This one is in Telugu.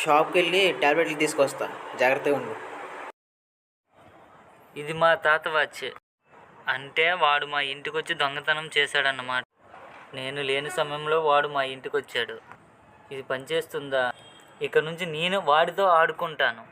షాప్కి వెళ్ళి ట్యాబ్లెట్లు తీసుకొస్తా, జాగ్రత్తగా ఉండు. ఇది మా తాత వాచ్. అంటే వాడు మా ఇంటికి వచ్చి దొంగతనం చేశాడన్నమాట. నేను లేని సమయంలో వాడు మా ఇంటికి వచ్చాడు. ఇది పనిచేస్తుందా? ఇక నుంచి నేను వాడితో ఆడుకుంటాను.